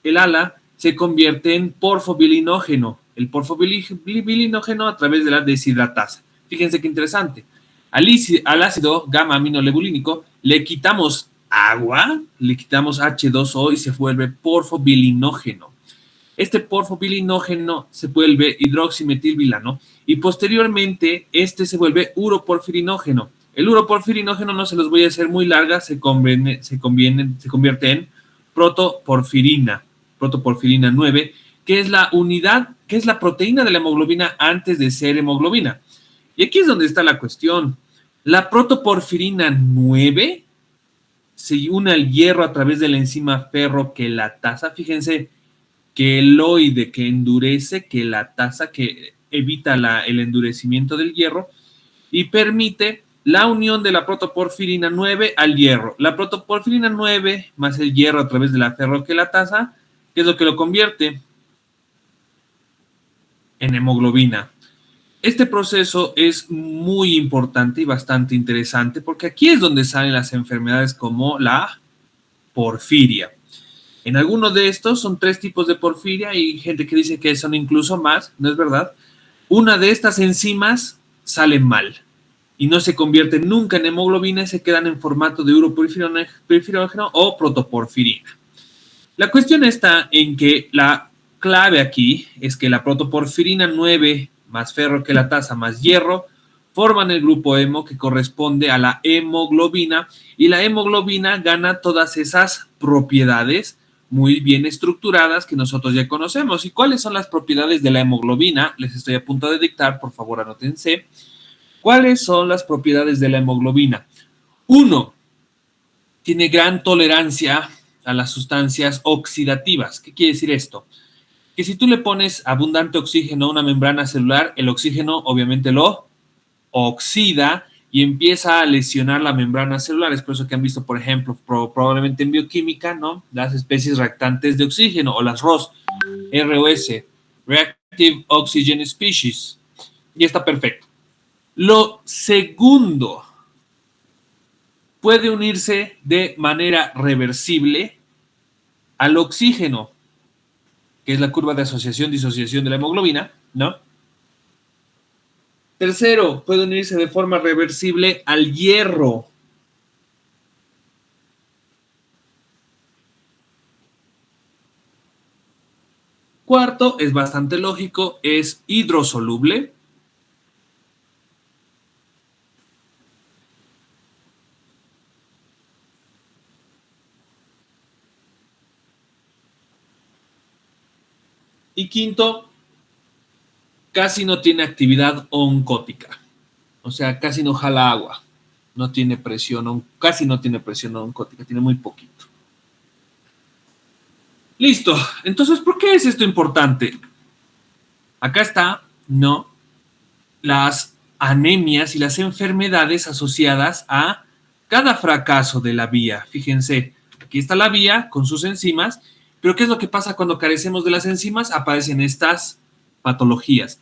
el ALA se convierte en porfobilinógeno. El porfobilinógeno a través de la deshidratasa. Fíjense qué interesante. Al ácido gamma-aminolebulínico le quitamos agua, le quitamos H2O y se vuelve porfobilinógeno. Este porfobilinógeno se vuelve hidroximetilbilano y posteriormente este se vuelve uroporfirinógeno. El uroporfirinógeno, no se los voy a hacer muy larga, se convierte en protoporfirina 9, que es la unidad, que es la proteína de la hemoglobina antes de ser hemoglobina. Y aquí es donde está la cuestión. La protoporfirina 9 se une al hierro a través de la enzima ferroquelatasa. Fíjense, queloide, que endurece, quelatasa, que evita el endurecimiento del hierro y permite la unión de la protoporfirina 9 al hierro. La protoporfirina 9 más el hierro a través de la ferroquelatasa, que es lo que lo convierte en hemoglobina. Este proceso es muy importante y bastante interesante porque aquí es donde salen las enfermedades como la porfiria. En alguno de estos son 3 tipos de porfiria y gente que dice que son incluso más, no es verdad. Una de estas enzimas sale mal y no se convierten nunca en hemoglobina y se quedan en formato de uroporfirinógeno o protoporfirina. La cuestión está en que la clave aquí es que la protoporfirina 9 más ferroquelatasa más hierro forman el grupo hemo que corresponde a la hemoglobina y la hemoglobina gana todas esas propiedades muy bien estructuradas que nosotros ya conocemos. ¿Y cuáles son las propiedades de la hemoglobina? Les estoy a punto de dictar, por favor anótense. ¿Cuáles son las propiedades de la hemoglobina? 1. Tiene gran tolerancia a las sustancias oxidativas. ¿Qué quiere decir esto? Que si tú le pones abundante oxígeno a una membrana celular, el oxígeno obviamente lo oxida y empieza a lesionar la membrana celular. Es por eso que han visto, por ejemplo, probablemente en bioquímica, ¿no? Las especies reactantes de oxígeno o las ROS, Reactive Oxygen Species. Y está perfecto. Lo segundo, puede unirse de manera reversible al oxígeno, que es la curva de asociación-disociación de la hemoglobina, ¿no? Tercero, puede unirse de forma reversible al hierro. Cuarto, es bastante lógico, es hidrosoluble. Y quinto, casi no tiene actividad oncótica. O sea, casi no jala agua. No tiene presión, casi no tiene presión oncótica, tiene muy poquito. Listo. Entonces, ¿por qué es esto importante? Acá está, ¿no? Las anemias y las enfermedades asociadas a cada fracaso de la vía. Fíjense, aquí está la vía con sus enzimas, pero ¿qué es lo que pasa cuando carecemos de las enzimas? Aparecen estas patologías.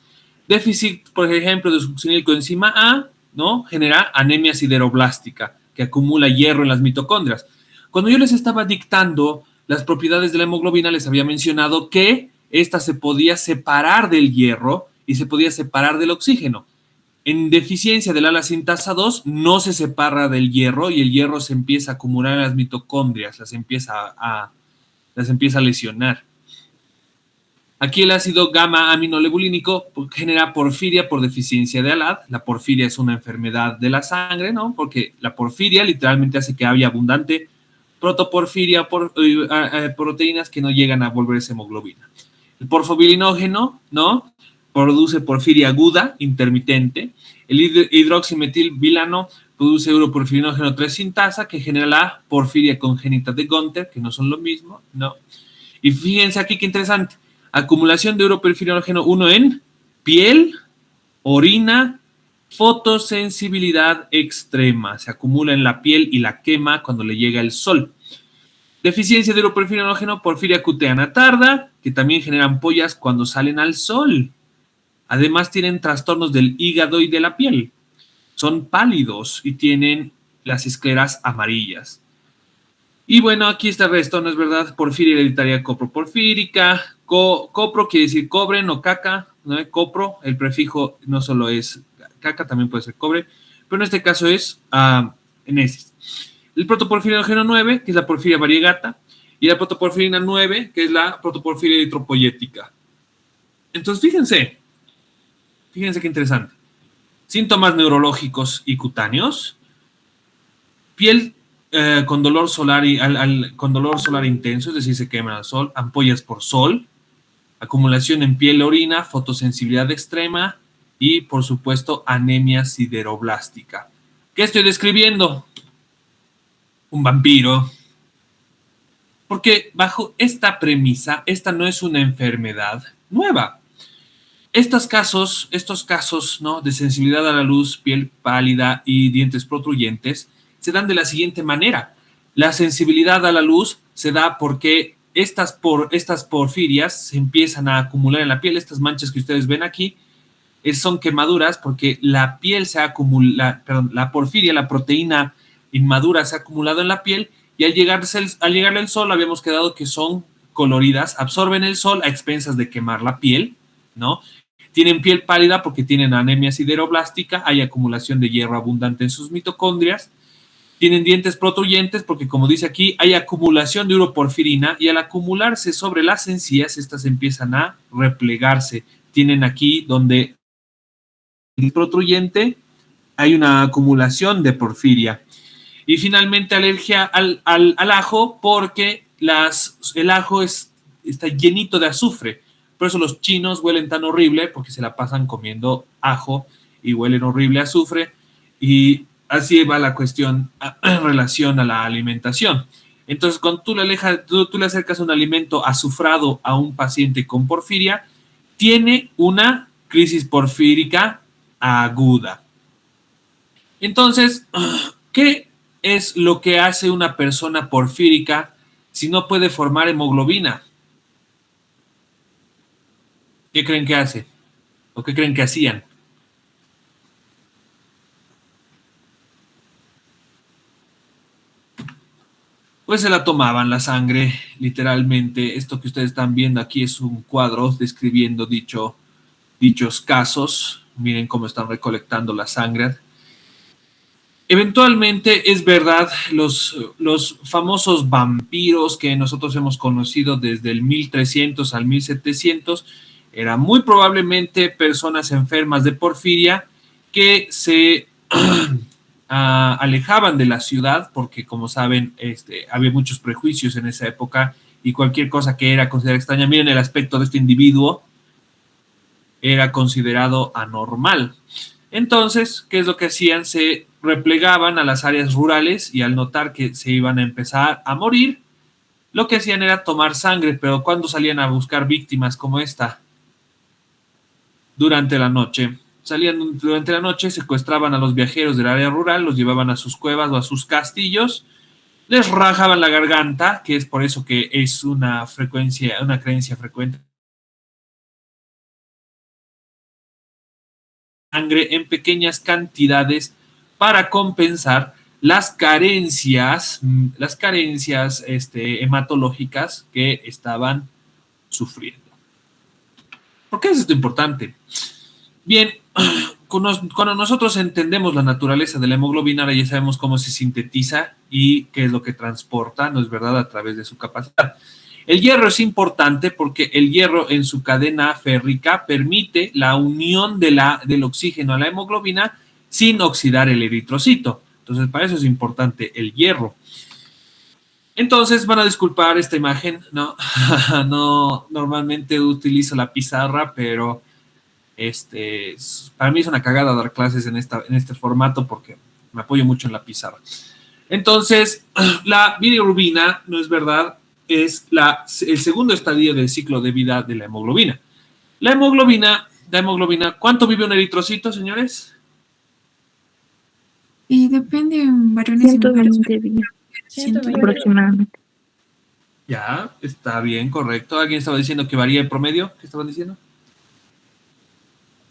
Déficit, por ejemplo, de succinilcoenzima A, ¿no? Genera anemia sideroblástica, que acumula hierro en las mitocondrias. Cuando yo les estaba dictando las propiedades de la hemoglobina, les había mencionado que esta se podía separar del hierro y se podía separar del oxígeno. En deficiencia del ala sintasa 2 no se separa del hierro y el hierro se empieza a acumular en las mitocondrias, las empieza a lesionar. Aquí el ácido gamma-aminolebulínico genera porfiria por deficiencia de ALAD. La porfiria es una enfermedad de la sangre, ¿no? Porque la porfiria literalmente hace que haya abundante protoporfiria, proteínas que no llegan a volverse hemoglobina. El porfobilinógeno, ¿no? Produce porfiria aguda, intermitente. El hidroximetilbilano produce uroporfirinógeno 3 sintasa, que genera la porfiria congénita de Gunter, que no son lo mismo, ¿no? Y fíjense aquí qué interesante. Acumulación de uroporfirinógeno 1 en piel, orina, fotosensibilidad extrema. Se acumula en la piel y la quema cuando le llega el sol. Deficiencia de uroporfirinógeno, porfiria cuteana tarda, que también genera ampollas cuando salen al sol. Además tienen trastornos del hígado y de la piel. Son pálidos y tienen las escleras amarillas. Y bueno, aquí está el resto, ¿no es verdad? Porfiria hereditaria coproporfírica. Copro quiere decir cobre, no caca, ¿no? Copro, el prefijo no solo es caca, también puede ser cobre, pero en este caso es enesis. El protoporfirinogeno 9, que es la porfiria variegata, y la protoporfirina 9, que es la protoporfiria eritropoyética. Entonces, fíjense qué interesante. Síntomas neurológicos y cutáneos. Piel con dolor solar con dolor solar intenso, es decir, se queman al sol, ampollas por sol, acumulación en piel, orina, fotosensibilidad extrema y, por supuesto, anemia sideroblástica. ¿Qué estoy describiendo? Un vampiro. Porque bajo esta premisa, esta no es una enfermedad nueva. Estos casos, ¿no?, de sensibilidad a la luz, piel pálida y dientes protruyentes se dan de la siguiente manera. La sensibilidad a la luz se da porque estas porfirias se empiezan a acumular en la piel. Estas manchas que ustedes ven aquí son quemaduras porque la piel se acumula, perdón, la porfiria, la proteína inmadura se ha acumulado en la piel y al llegarle el sol habíamos quedado que son coloridas, absorben el sol a expensas de quemar la piel, ¿no? Tienen piel pálida porque tienen anemia sideroblástica, hay acumulación de hierro abundante en sus mitocondrias, tienen dientes protruyentes porque, como dice aquí, hay acumulación de uroporfirina y al acumularse sobre las encías, estas empiezan a replegarse. Tienen aquí donde el protruyente hay una acumulación de porfiria. Y finalmente alergia al ajo porque el ajo está llenito de azufre. Por eso los chinos huelen tan horrible porque se la pasan comiendo ajo y huelen horrible a azufre. Y así va la cuestión en relación a la alimentación. Entonces, cuando tú le acercas un alimento azufrado a un paciente con porfiria, tiene una crisis porfírica aguda. Entonces, ¿qué es lo que hace una persona porfírica si no puede formar hemoglobina? ¿Qué creen que hace? ¿O qué creen que hacían? Pues se la tomaban la sangre, literalmente. Esto que ustedes están viendo aquí es un cuadro describiendo dichos casos. Miren cómo están recolectando la sangre. Eventualmente, es verdad, los famosos vampiros que nosotros hemos conocido desde el 1300 al 1700 eran muy probablemente personas enfermas de porfiria que se alejaban de la ciudad porque, como saben, había muchos prejuicios en esa época y cualquier cosa que era considerada extraña, miren el aspecto de este individuo, era considerado anormal. Entonces, ¿qué es lo que hacían? Se replegaban a las áreas rurales y al notar que se iban a empezar a morir, lo que hacían era tomar sangre, pero ¿cuándo salían a buscar víctimas como esta? Durante la noche. Salían durante la noche, secuestraban a los viajeros del área rural, los llevaban a sus cuevas o a sus castillos, les rajaban la garganta, que es por eso que es una creencia frecuente, sangre en pequeñas cantidades para compensar las carencias hematológicas que estaban sufriendo. ¿Por qué es esto importante? Bien, cuando nosotros entendemos la naturaleza de la hemoglobina, ahora ya sabemos cómo se sintetiza y qué es lo que transporta, ¿no es verdad?, a través de su capacidad. El hierro es importante porque el hierro en su cadena férrica permite la unión del oxígeno a la hemoglobina sin oxidar el eritrocito. Entonces, para eso es importante el hierro. Entonces, van a disculpar esta imagen, ¿no? No, normalmente utilizo la pizarra, pero para mí es una cagada dar clases en este formato porque me apoyo mucho en la pizarra. Entonces, la bilirrubina, ¿no es verdad?, es el segundo estadio del ciclo de vida de la hemoglobina. La hemoglobina, ¿cuánto vive un eritrocito, señores? Depende en varones y mujeres. 120 días 120. aproximadamente. Ya, está bien, correcto. ¿Alguien estaba diciendo que varía el promedio? ¿Qué estaban diciendo?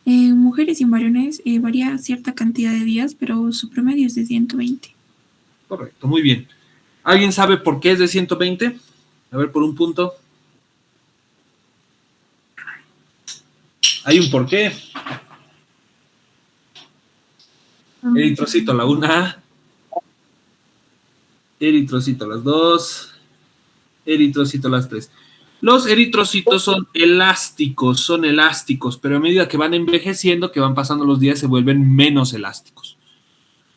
En mujeres y en varones varía cierta cantidad de días, pero su promedio es de 120. Correcto, muy bien. ¿Alguien sabe por qué es de 120? A ver, por un punto. Hay un porqué. Eritrocito a la 1, eritrocito a las 2, eritrocito a las 3. Los eritrocitos son elásticos, pero a medida que van envejeciendo, que van pasando los días, se vuelven menos elásticos.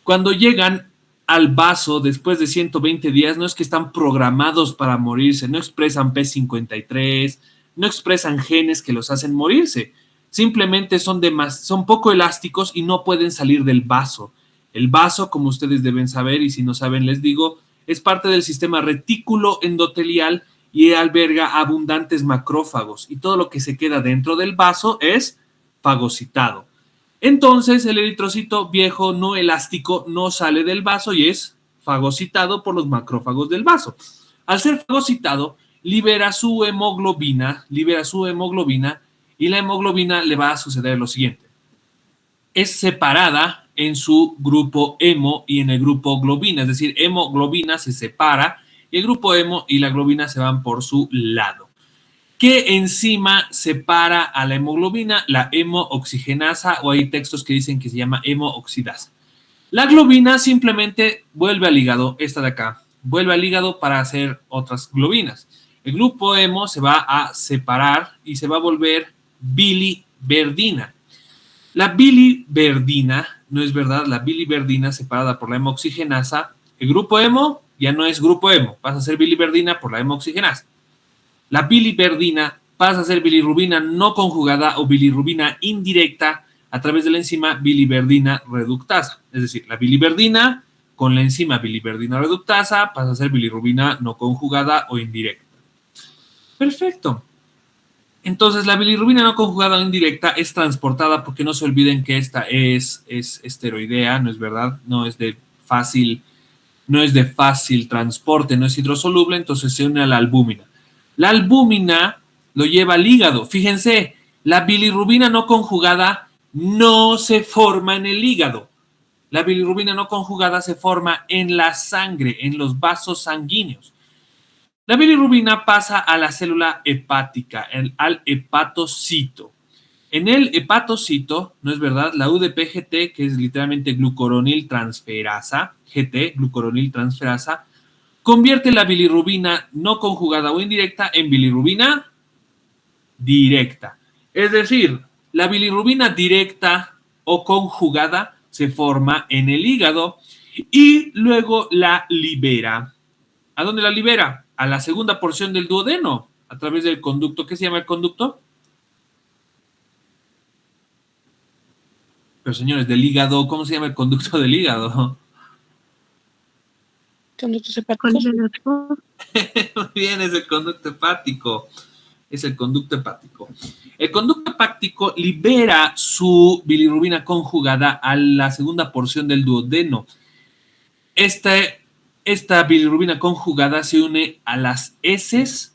Cuando llegan al vaso después de 120 días, no es que están programados para morirse, no expresan P53, no expresan genes que los hacen morirse, simplemente son poco elásticos y no pueden salir del vaso. El vaso, como ustedes deben saber, y si no saben les digo, es parte del sistema retículo endotelial y alberga abundantes macrófagos, y todo lo que se queda dentro del vaso es fagocitado. Entonces el eritrocito viejo no elástico no sale del vaso y es fagocitado por los macrófagos del vaso. Al ser fagocitado, libera su hemoglobina y la hemoglobina le va a suceder lo siguiente. Es separada en su grupo hemo y en el grupo globina, es decir, hemoglobina se separa y el grupo hemo y la globina se van por su lado. ¿Qué enzima separa a la hemoglobina? La hemooxigenasa, o hay textos que dicen que se llama hemooxidasa. La globina simplemente vuelve al hígado, esta de acá, vuelve al hígado para hacer otras globinas. El grupo hemo se va a separar y se va a volver biliverdina. La biliverdina, no es verdad, la biliverdina separada por la hemooxigenasa, el grupo hemo ya no es grupo hemo, pasa a ser biliverdina por la hemooxigenasa. La biliverdina pasa a ser bilirrubina no conjugada o bilirrubina indirecta a través de la enzima biliverdina reductasa. Es decir, la biliverdina con la enzima biliverdina reductasa pasa a ser bilirrubina no conjugada o indirecta. Perfecto. Entonces, la bilirrubina no conjugada o indirecta es transportada, porque no se olviden que esta es esteroidea, ¿no es verdad? No es de fácil transporte, no es hidrosoluble, entonces se une a la albúmina. La albúmina lo lleva al hígado. Fíjense, la bilirrubina no conjugada no se forma en el hígado. La bilirrubina no conjugada se forma en la sangre, en los vasos sanguíneos. La bilirrubina pasa a la célula hepática, al hepatocito. En el hepatocito, ¿no es verdad? La UDP-GT, que es literalmente glucuroniltransferasa, GT, glucuroniltransferasa, convierte la bilirrubina no conjugada o indirecta en bilirrubina directa. Es decir, la bilirrubina directa o conjugada se forma en el hígado y luego la libera. ¿A dónde la libera? A la segunda porción del duodeno, a través del conducto. ¿Qué se llama el conducto? Pero señores, del hígado, ¿cómo se llama el conducto del hígado? Conductos hepáticos. Muy bien, es el conducto hepático. Es el conducto hepático. El conducto hepático libera su bilirrubina conjugada a la segunda porción del duodeno. Esta bilirrubina conjugada se une a las heces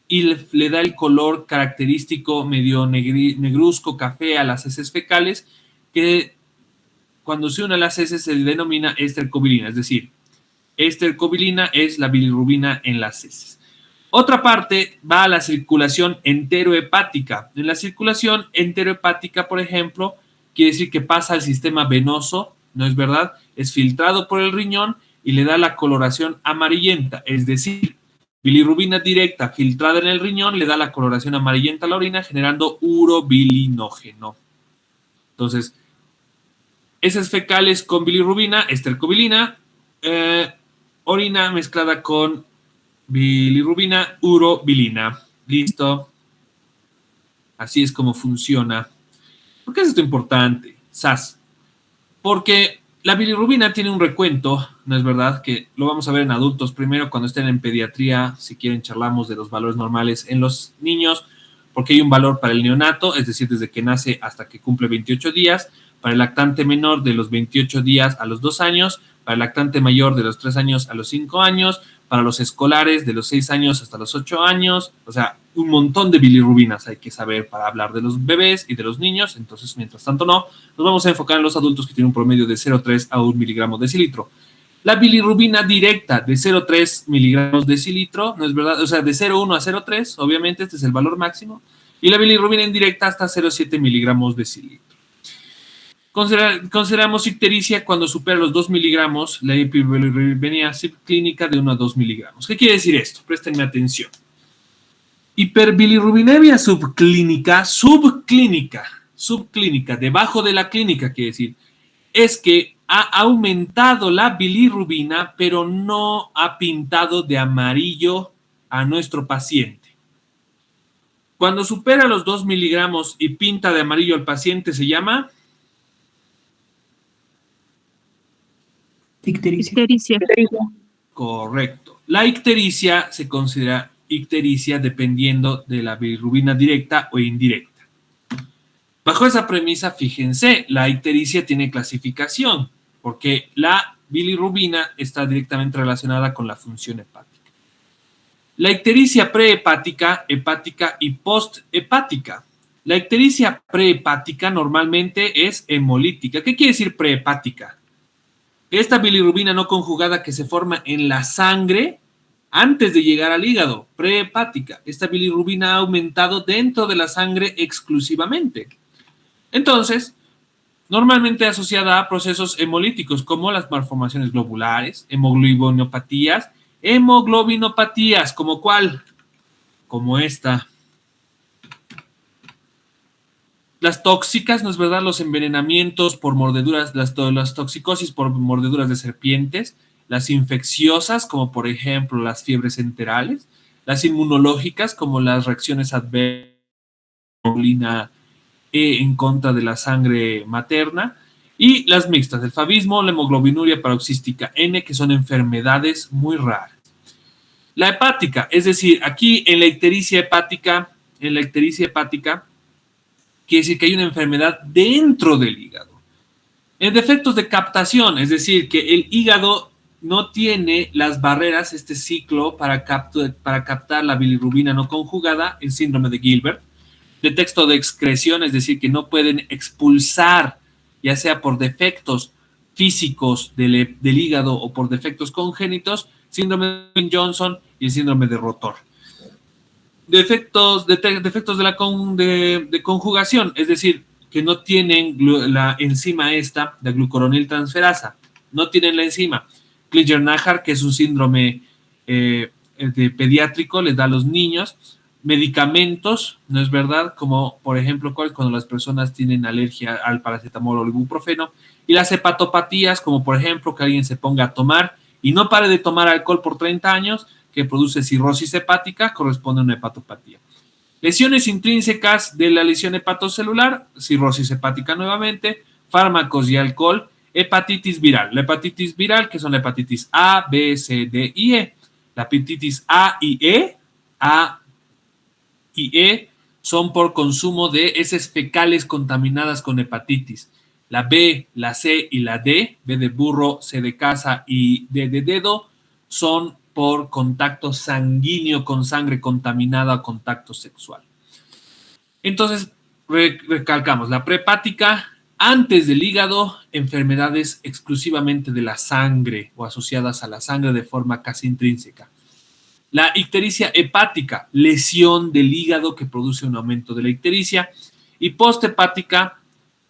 y le da el color característico medio negruzco café a las heces fecales, que cuando se une a las heces se denomina estercobilina, es decir, estercobilina es la bilirrubina en las heces. Otra parte va a la circulación enterohepática. En la circulación enterohepática, por ejemplo, quiere decir que pasa al sistema venoso, ¿no es verdad? Es filtrado por el riñón y le da la coloración amarillenta, es decir, bilirrubina directa filtrada en el riñón le da la coloración amarillenta a la orina, generando urobilinógeno. Entonces, heces fecales con bilirrubina, estercobilina, orina mezclada con bilirrubina, urobilina. Listo. Así es como funciona. ¿Por qué es esto importante? SAS. Porque la bilirrubina tiene un recuento, ¿no es verdad? Que lo vamos a ver en adultos primero, cuando estén en pediatría. Si quieren, charlamos de los valores normales en los niños, porque hay un valor para el neonato, es decir, desde que nace hasta que cumple 28 días, para el lactante menor de los 28 días a los 2 años, para el lactante mayor de los 3 años a los 5 años, para los escolares de los 6 años hasta los 8 años, o sea, un montón de bilirrubinas hay que saber para hablar de los bebés y de los niños. Entonces, mientras tanto nos vamos a enfocar en los adultos, que tienen un promedio de 0,3 a 1 miligramo decilitro. La bilirrubina directa de 0,3 miligramos decilitro, ¿no es verdad? O sea, de 0,1 a 0,3, obviamente, este es el valor máximo. Y la bilirrubina indirecta hasta 0,7 miligramos decilitro. Consideramos ictericia cuando supera los 2 miligramos, la hiperbilirrubinemia subclínica de 1 a 2 miligramos. ¿Qué quiere decir esto? Préstenme atención. Hiperbilirrubinemia subclínica, debajo de la clínica, quiere decir, es que ha aumentado la bilirrubina, pero no ha pintado de amarillo a nuestro paciente. Cuando supera los 2 miligramos y pinta de amarillo al paciente, se llama Ictericia. correcto. La ictericia se considera ictericia dependiendo de la bilirrubina directa o indirecta. Bajo esa premisa, fíjense, la ictericia tiene clasificación, porque la bilirrubina está directamente relacionada con la función hepática. La ictericia prehepática, hepática y posthepática. La ictericia prehepática normalmente es hemolítica. ¿Qué quiere decir prehepática? Esta bilirrubina no conjugada que se forma en la sangre antes de llegar al hígado, prehepática. Esta bilirrubina ha aumentado dentro de la sangre exclusivamente. Entonces, normalmente asociada a procesos hemolíticos como las malformaciones globulares, hemoglobinopatías, ¿como cuál? Como esta. Las tóxicas, ¿no es verdad? Los envenenamientos por mordeduras, las toxicosis por mordeduras de serpientes, las infecciosas, como por ejemplo las fiebres enterales, las inmunológicas, como las reacciones adversas, en contra de la sangre materna, y las mixtas, el favismo, la hemoglobinuria paroxística N, que son enfermedades muy raras. La hepática, es decir, aquí en la ictericia hepática, quiere decir que hay una enfermedad dentro del hígado. En defectos de captación, es decir, que el hígado no tiene las barreras, este ciclo para captar la bilirrubina no conjugada, el síndrome de Gilbert. Defecto de excreción, es decir, que no pueden expulsar, ya sea por defectos físicos del hígado o por defectos congénitos, síndrome de Johnson y el síndrome de Rotor. Defectos de conjugación, es decir, que no tienen la enzima esta, la glucuroniltransferasa, no tienen la enzima. Klinger-Najar, que es un síndrome pediátrico, les da a los niños. Medicamentos, ¿no es verdad? Como, por ejemplo, cuando las personas tienen alergia al paracetamol o al ibuprofeno. Y las hepatopatías, como por ejemplo que alguien se ponga a tomar y no pare de tomar alcohol por 30 años, que produce cirrosis hepática, corresponde a una hepatopatía. Lesiones intrínsecas de la lesión hepatocelular, cirrosis hepática nuevamente, fármacos y alcohol, hepatitis viral. La hepatitis viral, que son la hepatitis A, B, C, D y E. La hepatitis A y E son por consumo de heces fecales contaminadas con hepatitis. La B, la C y la D, B de burro, C de casa y D de dedo, son por contacto sanguíneo con sangre contaminada o contacto sexual. Entonces, recalcamos, la prehepática, antes del hígado, enfermedades exclusivamente de la sangre o asociadas a la sangre de forma casi intrínseca. La ictericia hepática, lesión del hígado que produce un aumento de la ictericia. Y posthepática,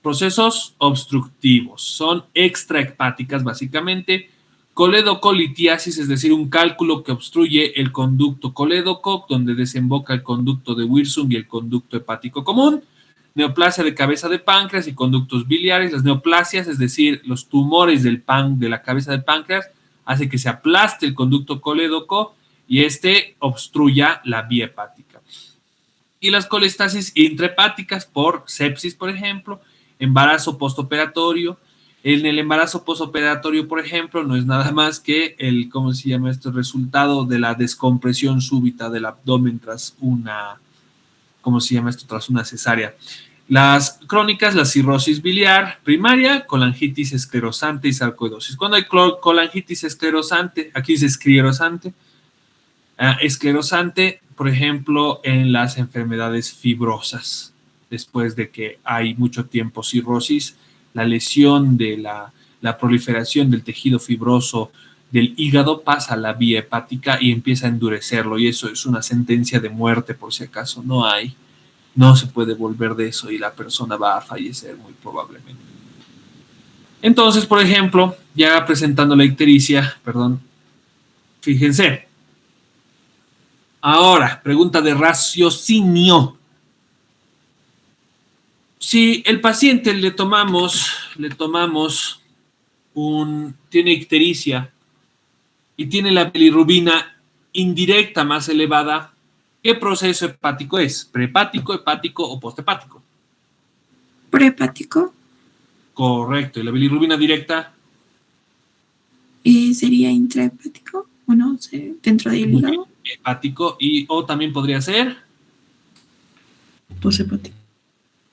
procesos obstructivos. Son extrahepáticas básicamente. Coledocolitiasis, es decir, un cálculo que obstruye el conducto colédoco, donde desemboca el conducto de Wirsung y el conducto hepático común. Neoplasia de cabeza de páncreas y conductos biliares. Las neoplasias, es decir, los tumores de la cabeza de páncreas, hace que se aplaste el conducto colédoco y este obstruya la vía hepática. Y las colestasis intrahepáticas por sepsis, por ejemplo, embarazo postoperatorio. En el embarazo postoperatorio, por ejemplo, no es nada más que el resultado de la descompresión súbita del abdomen tras una cesárea. Las crónicas, la cirrosis biliar primaria, colangitis esclerosante y sarcoidosis. Cuando hay colangitis esclerosante, aquí dice esclerosante, por ejemplo, en las enfermedades fibrosas, después de que hay mucho tiempo cirrosis, la lesión de la proliferación del tejido fibroso del hígado pasa a la vía hepática y empieza a endurecerlo, y eso es una sentencia de muerte, por si acaso. No se puede volver de eso y la persona va a fallecer muy probablemente. Entonces, por ejemplo, ya presentando la ictericia, perdón, fíjense. Ahora, pregunta de raciocinio. Si el paciente tiene ictericia y tiene la bilirrubina indirecta más elevada, ¿qué proceso hepático es? ¿Prehepático, hepático o posthepático? Prehepático. Correcto. ¿Y la bilirrubina directa? Sería intrahepático, o no sé, dentro del hígado. Hepático, o también podría ser Poshepático.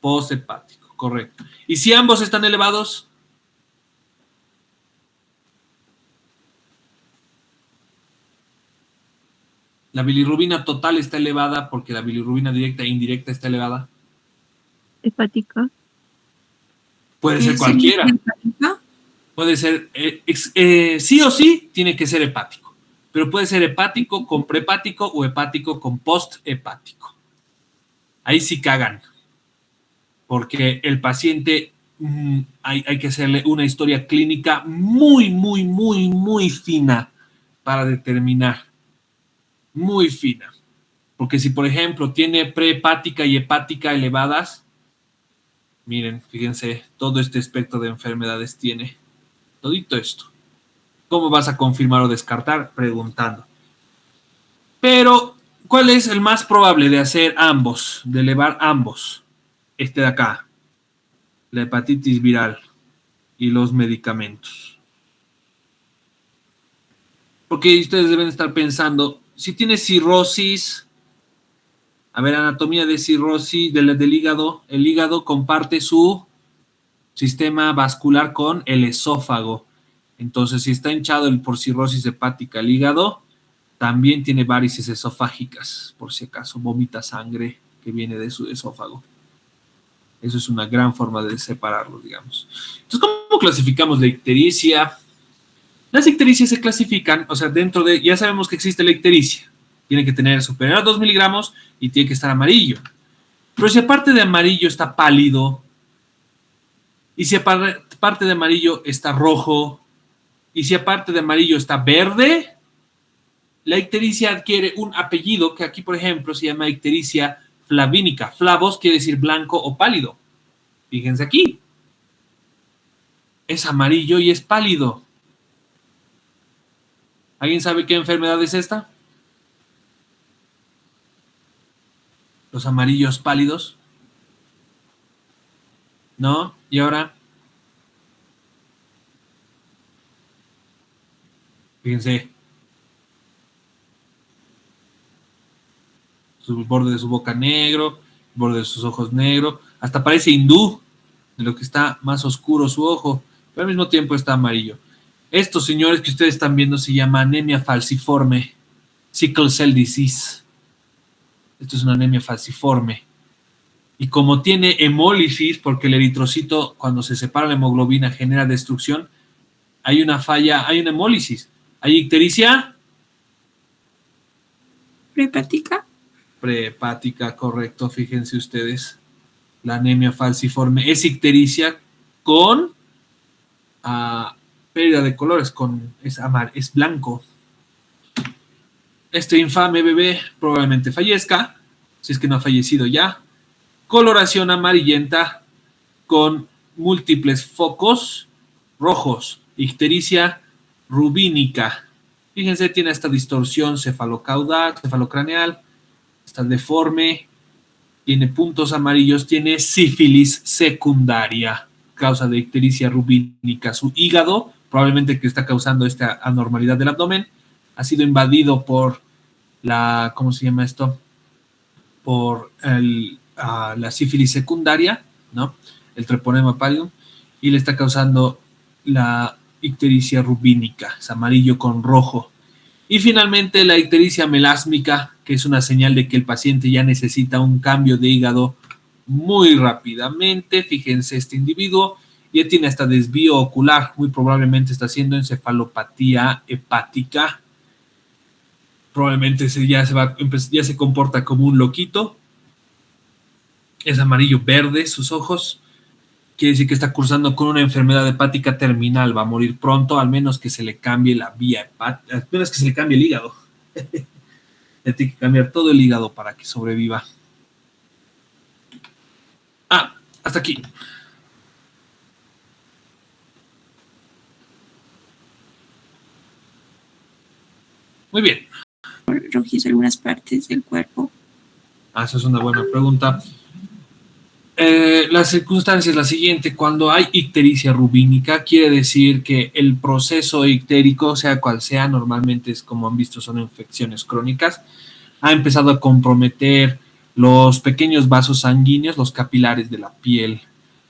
posthepático, correcto. ¿Y si ambos están elevados? La bilirrubina total está elevada porque la bilirrubina directa e indirecta está elevada. Hepática. Puede ser cualquiera. ¿Hepática? Puede ser, sí o sí, tiene que ser hepático. Pero puede ser hepático con prehepático o hepático con posthepático. Ahí sí cagan. Porque el paciente hay que hacerle una historia clínica muy, muy, muy, muy fina para determinar. Muy fina. Porque si, por ejemplo, tiene prehepática y hepática elevadas, miren, fíjense, todo este espectro de enfermedades tiene. Todito esto. ¿Cómo vas a confirmar o descartar? Preguntando. Pero, ¿cuál es el más probable de hacer ambos? De elevar ambos. Este de acá. La hepatitis viral y los medicamentos. Porque ustedes deben estar pensando, si tiene cirrosis, a ver, anatomía de cirrosis del hígado, el hígado comparte su sistema vascular con el esófago. Entonces, si está hinchado por cirrosis hepática el hígado, también tiene varices esofágicas, por si acaso, vomita sangre que viene de su esófago. Eso es una gran forma de separarlo, digamos. Entonces, ¿cómo clasificamos la ictericia? Las ictericias se clasifican, o sea, dentro de, ya sabemos que existe la ictericia. Tiene que tener superior a 2 miligramos y tiene que estar amarillo. Pero si aparte de amarillo está pálido, y si aparte de amarillo está rojo, y si aparte de amarillo está verde, la ictericia adquiere un apellido que aquí, por ejemplo, se llama ictericia flavínica. Flavos quiere decir blanco o pálido. Fíjense aquí. Es amarillo y es pálido. ¿Alguien sabe qué enfermedad es esta? Los amarillos pálidos. ¿No? Y ahora, fíjense. El borde de su boca negro, el borde de sus ojos negro. Hasta parece hindú, de lo que está más oscuro su ojo, pero al mismo tiempo está amarillo. Estos señores que ustedes están viendo se llama anemia falciforme, sickle cell disease. Esto es una anemia falciforme. Y como tiene hemólisis, porque el eritrocito cuando se separa la hemoglobina genera destrucción, hay una falla, hay una hemólisis. ¿Hay ictericia? ¿Prehepática? Prehepática, correcto, fíjense ustedes. La anemia falciforme es ictericia con pérdida de colores, es blanco. Este infame bebé probablemente fallezca, si es que no ha fallecido ya. Coloración amarillenta con múltiples focos rojos, ictericia rubínica. Fíjense, tiene esta distorsión cefalocraneal, está deforme, tiene puntos amarillos, tiene sífilis secundaria, causa de ictericia rubínica. Su hígado, probablemente que está causando esta anormalidad del abdomen, ha sido invadido por ¿cómo se llama esto? Por la sífilis secundaria, ¿no? El treponema pallidum, y le está causando la ictericia rubínica, es amarillo con rojo. Y finalmente la ictericia melásmica, que es una señal de que el paciente ya necesita un cambio de hígado muy rápidamente. Fíjense este individuo, Ya tiene hasta desvío ocular, muy probablemente está haciendo encefalopatía hepática. Probablemente ya se comporta como un loquito. Es amarillo-verde sus ojos. Quiere decir que está cursando con una enfermedad hepática terminal. Va a morir pronto, al menos que se le cambie la vía hepática, al menos que se le cambie el hígado. Le tiene que cambiar todo el hígado para que sobreviva. Hasta aquí. Muy bien. Rojizo algunas partes del cuerpo. Esa es una buena pregunta. La circunstancia es la siguiente: cuando hay ictericia rubínica, quiere decir que el proceso ictérico, sea cual sea, normalmente es, como han visto, son infecciones crónicas, ha empezado a comprometer los pequeños vasos sanguíneos, los capilares de la piel.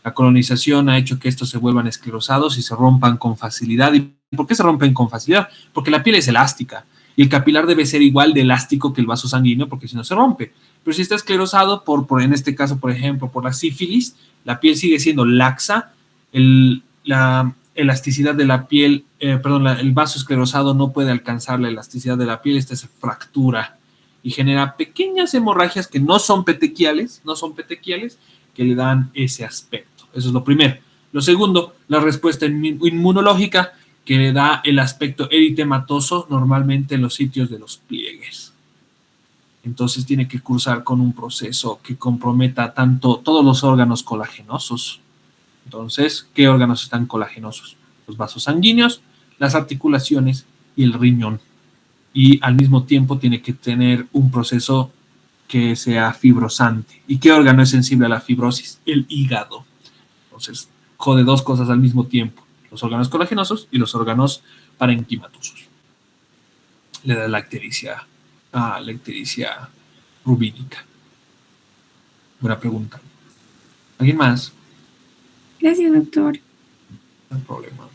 La colonización ha hecho que estos se vuelvan esclerosados y se rompan con facilidad. ¿Y por qué se rompen con facilidad? Porque la piel es elástica y el capilar debe ser igual de elástico que el vaso sanguíneo, porque si no se rompe. Pero si está esclerosado, en este caso, por ejemplo, por la sífilis, la piel sigue siendo laxa, la elasticidad de la piel, el vaso esclerosado no puede alcanzar la elasticidad de la piel, esta se fractura y genera pequeñas hemorragias que no son petequiales, que le dan ese aspecto. Eso es lo primero. Lo segundo, la respuesta inmunológica, que le da el aspecto eritematoso normalmente en los sitios de los pliegues. Entonces tiene que cursar con un proceso que comprometa todos los órganos colagenosos. Entonces, ¿qué órganos están colagenosos? Los vasos sanguíneos, las articulaciones y el riñón. Y al mismo tiempo tiene que tener un proceso que sea fibrosante. ¿Y qué órgano es sensible a la fibrosis? El hígado. Entonces, jode dos cosas al mismo tiempo: los órganos colagenosos y los órganos parenquimatosos. Le da la ictericia rubínica. Buena pregunta. ¿Alguien más? Gracias, doctor. No hay problema.